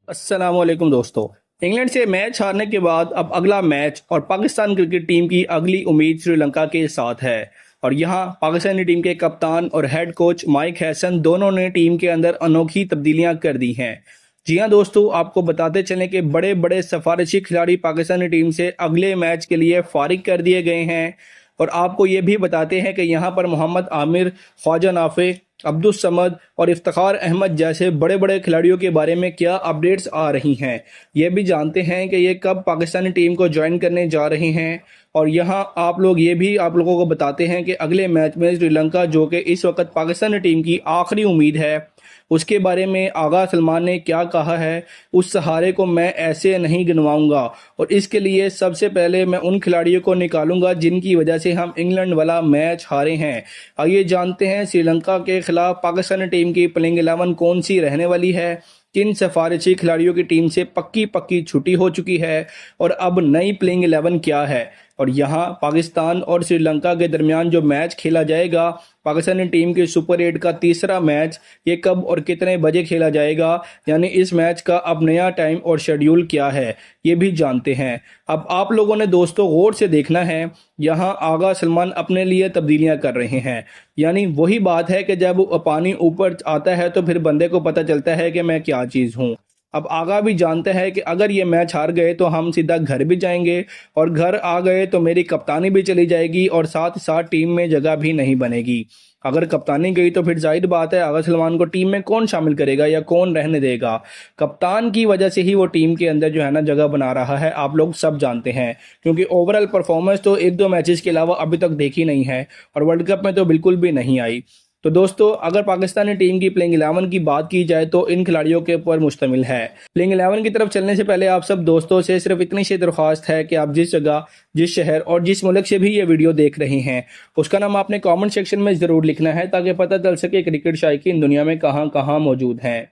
अस्सलाम वालेकुम दोस्तों। इंग्लैंड से मैच हारने के बाद अब अगला मैच और पाकिस्तान क्रिकेट टीम की अगली उम्मीद श्रीलंका के साथ है। और यहाँ पाकिस्तानी टीम के कप्तान और हेड कोच माइक हैसन दोनों ने टीम के अंदर अनोखी तब्दीलियां कर दी हैं। जी हाँ दोस्तों, आपको बताते चलें कि बड़े बड़े सिफारिशी खिलाड़ी पाकिस्तानी टीम से अगले मैच के लिए फारिग कर दिए गए हैं। और आपको ये भी बताते हैं कि यहाँ पर मोहम्मद आमिर, ख्वाजा नाफे, अब्दुल समद और इफ्तिखार अहमद जैसे बड़े बड़े खिलाड़ियों के बारे में क्या अपडेट्स आ रही हैं। ये भी जानते हैं कि ये कब पाकिस्तानी टीम को ज्वाइन करने जा रहे हैं। और यहाँ आप लोगों को बताते हैं कि अगले मैच में श्रीलंका, जो कि इस वक्त पाकिस्तानी टीम की आखिरी उम्मीद है, उसके बारे में आगा सलमान ने क्या कहा है। उस सहारे को मैं ऐसे नहीं गिनवाऊंगा और इसके लिए सबसे पहले मैं उन खिलाड़ियों को निकालूंगा जिनकी वजह से हम इंग्लैंड वाला मैच हारे हैं। आइए जानते हैं श्रीलंका के खिलाफ पाकिस्तानी टीम की प्लेइंग 11 कौन सी रहने वाली है, किन सिफारिशी खिलाड़ियों की टीम से पक्की पक्की छुट्टी हो चुकी है और अब नई प्लेइंग 11 क्या है। और यहाँ पाकिस्तान और श्रीलंका के दरमियान जो मैच खेला जाएगा, पाकिस्तानी टीम के सुपर 8 का तीसरा मैच, ये कब और कितने बजे खेला जाएगा, यानी इस मैच का अब नया टाइम और शेड्यूल क्या है, ये भी जानते हैं। अब आप लोगों ने दोस्तों गौर से देखना है, यहाँ आगा सलमान अपने लिए तब्दीलियां कर रहे हैं। यानी वही बात है कि जब पानी ऊपर आता है तो फिर बंदे को पता चलता है कि मैं क्या चीज़ हूँ। अब आगा भी जानते हैं कि अगर ये मैच हार गए तो हम सीधा घर भी जाएंगे और घर आ गए तो मेरी कप्तानी भी चली जाएगी और साथ साथ टीम में जगह भी नहीं बनेगी। अगर कप्तानी गई तो फिर जाहिर बात है आगा सलमान को टीम में कौन शामिल करेगा या कौन रहने देगा। कप्तान की वजह से ही वो टीम के अंदर जो है ना जगह बना रहा है, आप लोग सब जानते हैं, क्योंकि ओवरऑल परफॉर्मेंस तो एक दो मैचेस के अलावा अभी तक देखी नहीं है और वर्ल्ड कप में तो बिल्कुल भी नहीं आई। तो दोस्तों, अगर पाकिस्तानी टीम की प्लेइंग 11 की बात की जाए तो इन खिलाड़ियों के ऊपर मुश्तमिल है। प्लेइंग 11 की तरफ चलने से पहले आप सब दोस्तों से सिर्फ इतनी सी दरख्वास्त है कि आप जिस जगह, जिस शहर और जिस मुल्क से भी ये वीडियो देख रहे हैं, उसका नाम आपने कमेंट सेक्शन में ज़रूर लिखना है ताकि पता चल सके क्रिकेट शायकीन दुनिया में कहाँ कहाँ मौजूद हैं।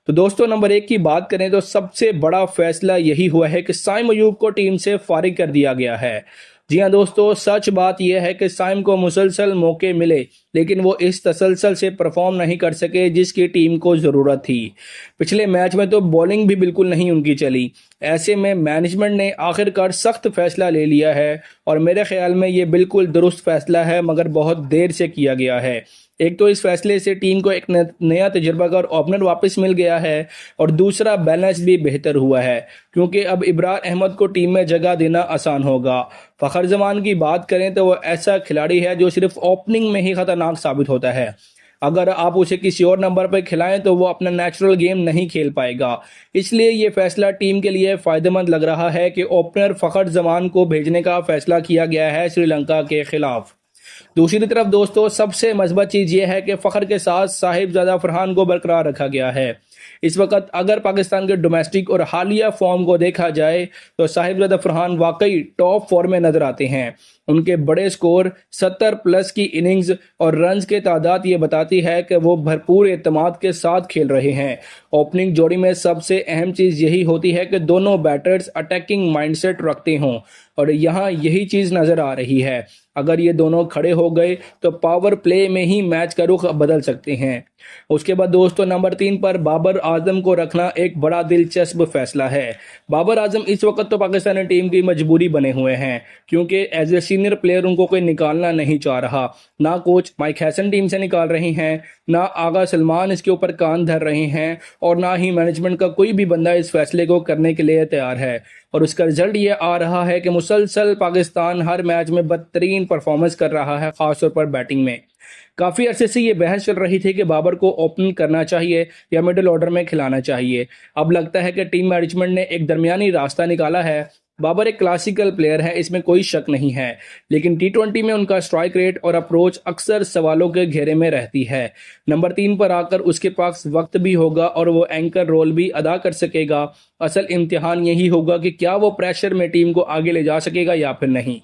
तो दोस्तों, नंबर 1 की बात करें तो सबसे बड़ा फैसला यही हुआ है कि साइम अयूब को टीम से फारिग कर दिया गया है। जी हाँ दोस्तों, सच बात यह है कि साइम को मुसलसल मौके मिले लेकिन वो इस तसलसल से परफॉर्म नहीं कर सके जिसकी टीम को ज़रूरत थी। पिछले मैच में तो बॉलिंग भी बिल्कुल नहीं उनकी चली। ऐसे में मैनेजमेंट ने आखिरकार सख्त फैसला ले लिया है और मेरे ख्याल में ये बिल्कुल दुरुस्त फैसला है, मगर बहुत देर से किया गया है। एक तो इस फैसले से टीम को एक नया तजुर्बाकार ओपनर वापस मिल गया है और दूसरा बैलेंस भी बेहतर हुआ है, क्योंकि अब इब्रार अहमद को टीम में जगह देना आसान होगा। फ़खर जमान की बात करें तो वो ऐसा खिलाड़ी है जो सिर्फ ओपनिंग में ही खतरनाक साबित होता है। अगर आप उसे किसी और नंबर पर खिलाएं तो वो अपना नेचुरल गेम नहीं खेल पाएगा। इसलिए ये फैसला टीम के लिए फ़ायदेमंद लग रहा है कि ओपनर फ़खर जमान को भेजने का फैसला किया गया है श्रीलंका के खिलाफ। दूसरी तरफ दोस्तों, सबसे मज़बूत चीज़ यह है कि फ़खर के साथ साहिबजादा फरहान को बरकरार रखा गया है। इस वक्त अगर पाकिस्तान के डोमेस्टिक और हालिया फॉर्म को देखा जाए तो साहिबजादा फरहान वाकई टॉप फॉर्म में नजर आते हैं। उनके बड़े स्कोर, 70 प्लस की इनिंग्स और रन्स के तादाद ये बताती है कि वो भरपूर एतमाद के साथ खेल रहे हैं। ओपनिंग जोड़ी में सबसे अहम चीज़ यही होती है कि दोनों बैटर्स अटैकिंग माइंडसेट रखते हों और यहाँ यही चीज़ नज़र आ रही है। अगर ये दोनों खड़े हो गए तो पावर प्ले में ही मैच का रुख बदल सकते हैं। उसके बाद दोस्तों, नंबर 3 पर बाबर आजम को रखना एक बड़ा दिलचस्प फैसला है। बाबर आजम इस वक्त तो पाकिस्तानी टीम की मजबूरी बने हुए हैं, क्योंकि एज ए सीनियर प्लेयर उनको कोई निकालना नहीं चाह रहा। ना कोच माइक हैसन टीम से निकाल रहे हैं, ना आगा सलमान इसके ऊपर कान धर रहे हैं और ना ही मैनेजमेंट का कोई भी बंदा इस फैसले को करने के लिए तैयार है। और उसका रिजल्ट ये आ रहा है कि मुसलसल पाकिस्तान हर मैच में बदतरीन परफॉर्मेंस कर रहा है, खासतौर पर बैटिंग में। काफ़ी अरसे से ये बहस चल रही थी कि बाबर को ओपन करना चाहिए या मिडिल ऑर्डर में खिलाना चाहिए। अब लगता है कि टीम मैनेजमेंट ने एक दरमियानी रास्ता निकाला है। बाबर एक क्लासिकल प्लेयर है, इसमें कोई शक नहीं है, लेकिन टी20 में उनका स्ट्राइक रेट और अप्रोच अक्सर सवालों के घेरे में रहती है। नंबर 3 पर आकर उसके पास वक्त भी होगा और वो एंकर रोल भी अदा कर सकेगा। असल इम्तिहान यही होगा कि क्या वो प्रेशर में टीम को आगे ले जा सकेगा या फिर नहीं।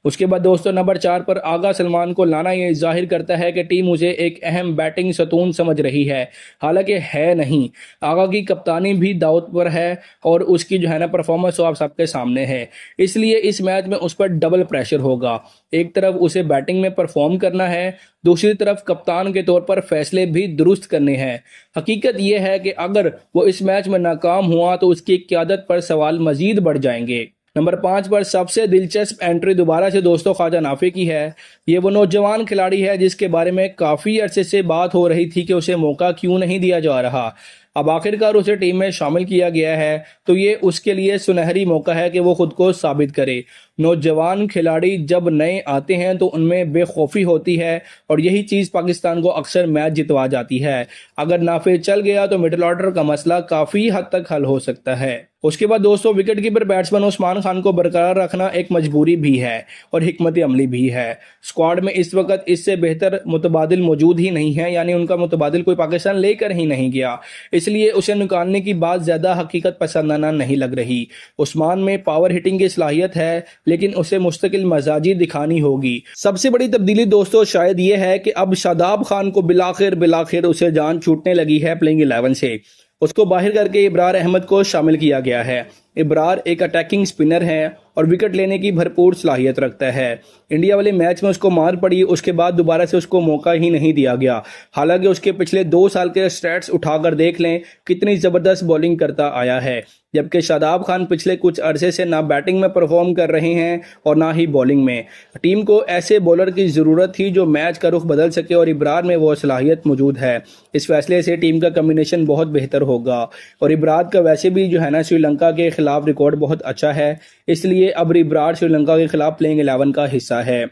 उसके बाद दोस्तों नंबर 4 पर आगा सलमान को लाना ये जाहिर करता है कि टीम उसे एक अहम बैटिंग सतून समझ रही है, हालांकि है नहीं। आगा की कप्तानी भी दांव पर है और उसकी जो है ना परफॉर्मेंस तो आप सबके सामने है, इसलिए इस मैच में उस पर डबल प्रेशर होगा। एक तरफ उसे बैटिंग में परफॉर्म करना है, दूसरी तरफ कप्तान के तौर पर फैसले भी दुरुस्त करने हैं। हकीकत यह है कि अगर वो इस मैच में नाकाम हुआ तो उसकी क़यादत पर सवाल मजीद बढ़ जाएंगे। नंबर 5 पर सबसे दिलचस्प एंट्री दोबारा से दोस्तों ख्वाजा नाफी की है। ये वो नौजवान खिलाड़ी है जिसके बारे में काफ़ी अरसे से बात हो रही थी कि उसे मौका क्यों नहीं दिया जा रहा। अब आखिरकार उसे टीम में शामिल किया गया है, तो ये उसके लिए सुनहरी मौका है कि वो खुद को साबित करे। नौजवान खिलाड़ी जब नए आते हैं तो उनमें बेखौफी होती है और यही चीज़ पाकिस्तान को अक्सर मैच जितवा जाती है। अगर नाफे चल गया तो मिडिल ऑर्डर का मसला काफ़ी हद तक हल हो सकता है। उसके बाद दोस्तों wicket keeper batsman Usman Khan को बरकरार रखना एक मजबूरी भी है और हिकमत अमली भी है। स्क्वाड में इस वक्त इससे बेहतर मुतबादिल मौजूद ही नहीं है, यानी उनका मुतबादिल कोई पाकिस्तान लेकर ही नहीं गया, इसलिए उसे निकालने की बात ज़्यादा हकीकत पसंदाना नहीं लग रही। उस्मान में पावर हिटिंग की सलाहियत है, लेकिन उसे मुस्तकिल मजाजी दिखानी होगी। सबसे बड़ी तब्दीली दोस्तों शायद ये है कि अब शादाब खान को बिलाखिर उसे जान छूटने लगी है प्लेइंग 11 से। उसको बाहर करके इब्रार अहमद को शामिल किया गया है। इब्रार एक अटैकिंग स्पिनर है और विकेट लेने की भरपूर सलाहियत रखता है। इंडिया वाले मैच में उसको मार पड़ी, उसके बाद दोबारा से उसको मौका ही नहीं दिया गया। हालांकि उसके पिछले 2 साल के स्टैट्स उठाकर देख लें, कितनी ज़बरदस्त बॉलिंग करता आया है। जबकि शादाब खान पिछले कुछ अरसे से ना बैटिंग में परफॉर्म कर रहे हैं और ना ही बॉलिंग में। टीम को ऐसे बॉलर की ज़रूरत थी जो मैच का रुख बदल सके और इब्रार में वो सलाहियत मौजूद है। इस फैसले से टीम का कम्बिनेशन बहुत बेहतर होगा और इब्रार का वैसे भी जो है ना श्रीलंका के खिलाफ रिकॉर्ड बहुत अच्छा है, इसलिए अब इब्रार श्रीलंका के खिलाफ प्लेइंग 11 का हिस्सा है।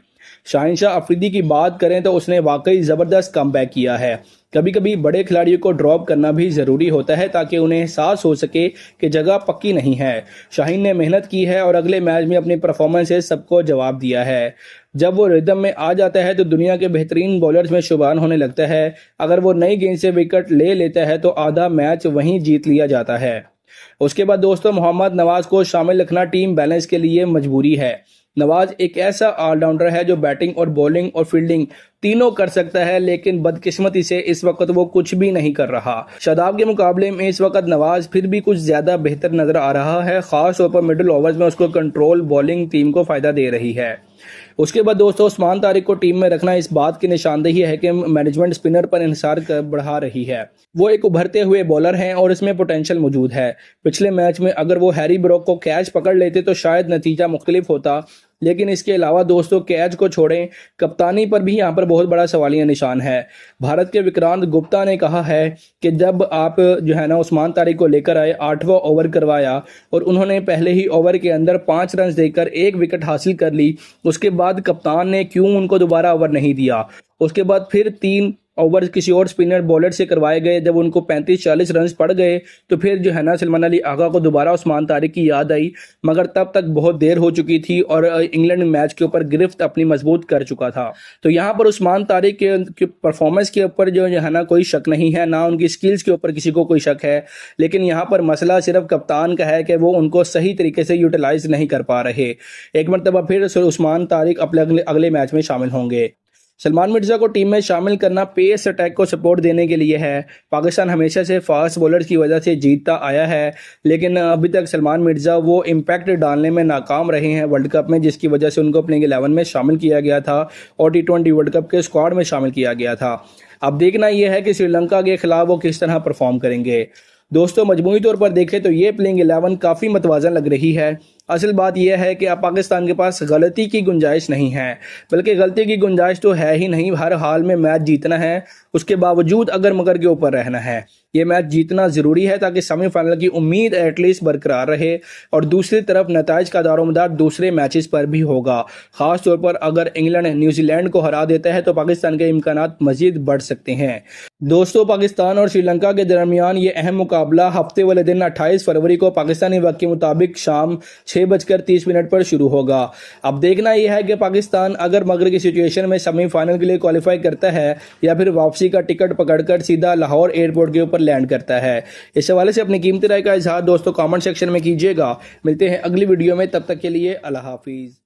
शाहिनशाह अफरीदी की बात करें तो उसने वाकई ज़बरदस्त कमबैक किया है। कभी कभी बड़े खिलाड़ियों को ड्रॉप करना भी ज़रूरी होता है ताकि उन्हें एहसास हो सके कि जगह पक्की नहीं है। शाहीन ने मेहनत की है और अगले मैच में अपनी परफॉर्मेंस से सबको जवाब दिया है। जब वो रिदम में आ जाता है तो दुनिया के बेहतरीन बॉलर्स में शुमार होने लगता है। अगर वो नई गेंद से विकेट ले लेता है तो आधा मैच वहीं जीत लिया जाता है। उसके बाद दोस्तों मोहम्मद नवाज को शामिल रखना टीम बैलेंस के लिए मजबूरी है। नवाज एक ऐसा ऑलराउंडर है जो बैटिंग और बॉलिंग और फील्डिंग तीनों कर सकता है, लेकिन बदकिस्मती से इस वक्त वो कुछ भी नहीं कर रहा। शादाब के मुकाबले में इस वक्त नवाज फिर भी कुछ ज्यादा बेहतर नजर आ रहा है, खास तौर पर मिडिल ओवर्स में उसको कंट्रोल बॉलिंग टीम को फायदा दे रही है। उसके बाद दोस्तों उस्मान तारिक को टीम में रखना इस बात की निशानदेही है कि मैनेजमेंट स्पिनर पर इंहिसार बढ़ा रही है। वो एक उभरते हुए बॉलर हैं और इसमें पोटेंशियल मौजूद है। पिछले मैच में अगर वो हैरी ब्रोक को कैच पकड़ लेते तो शायद नतीजा मुख्तलिफ होता, लेकिन इसके अलावा दोस्तों कैच को छोड़ें, कप्तानी पर भी यहाँ पर बहुत बड़ा सवालिया निशान है। भारत के विक्रांत गुप्ता ने कहा है कि जब आप जो है ना उस्मान तारिक को लेकर आए, 8वां ओवर करवाया और उन्होंने पहले ही ओवर के अंदर 5 रन देकर 1 विकेट हासिल कर ली, उसके बाद कप्तान ने क्यों उनको दोबारा ओवर नहीं दिया। उसके बाद फिर 3 ओवर किसी और स्पिनर बॉलर से करवाए गए, जब उनको 35-40 रन पड़ गए तो फिर जो है ना सलमान अली आगा को दोबारा उस्मान तारिक की याद आई, मगर तब तक बहुत देर हो चुकी थी और इंग्लैंड मैच के ऊपर गिरफ्त अपनी मजबूत कर चुका था। तो यहाँ पर उस्मान तारिक के परफॉर्मेंस के ऊपर जो है ना कोई शक नहीं है, ना उनकी स्किल्स के ऊपर किसी को कोई शक है, लेकिन यहाँ पर मसला सिर्फ कप्तान का है कि वो उनको सही तरीके से यूटिलाइज नहीं कर पा रहे। एक मरतबा फिर उस्मान तारिक अपने अगले मैच में शामिल होंगे। सलमान मिर्जा को टीम में शामिल करना पेस अटैक को सपोर्ट देने के लिए है। पाकिस्तान हमेशा से फास्ट बॉलर्स की वजह से जीतता आया है, लेकिन अभी तक सलमान मिर्जा वो इम्पैक्ट डालने में नाकाम रहे हैं वर्ल्ड कप में, जिसकी वजह से उनको प्लेइंग 11 में शामिल किया गया था और T20 वर्ल्ड कप के स्क्वाड में शामिल किया गया था। अब देखना यह है कि श्रीलंका के खिलाफ वो किस तरह परफॉर्म करेंगे। दोस्तों मजमूई तौर पर देखें तो ये प्लेइंग 11 काफ़ी मतवाजन लग रही है। असल बात यह है कि अब पाकिस्तान के पास गलती की गुंजाइश नहीं है, बल्कि गलती की गुंजाइश तो है ही नहीं। हर हाल में मैच जीतना है, उसके बावजूद अगर मगर के ऊपर रहना है। ये मैच जीतना ज़रूरी है ताकि सेमीफाइनल की उम्मीद एटलीस्ट बरकरार रहे और दूसरी तरफ नताइज का दारोमदार दूसरे मैचेस पर भी होगा। ख़ास तौर पर अगर इंग्लैंड न्यूजीलैंड को हरा देता है तो पाकिस्तान के इम्कानात मजीद बढ़ सकते हैं। दोस्तों पाकिस्तान और श्रीलंका के दरमियान ये अहम मुकाबला हफ्ते वाले दिन 28 फरवरी को पाकिस्तानी वक्त के मुताबिक शाम 6:30 पर शुरू होगा। अब देखना यह है कि पाकिस्तान अगर मगर की सिचुएशन में सेमीफाइनल के लिए क्वालिफाई करता है या फिर वापसी का टिकट पकड़कर सीधा लाहौर एयरपोर्ट के ऊपर लैंड करता है। इस हवाले से अपनी कीमती राय का इजहार दोस्तों कमेंट सेक्शन में कीजिएगा। मिलते हैं अगली वीडियो में, तब तक के लिए अल्लाह हाफिज़।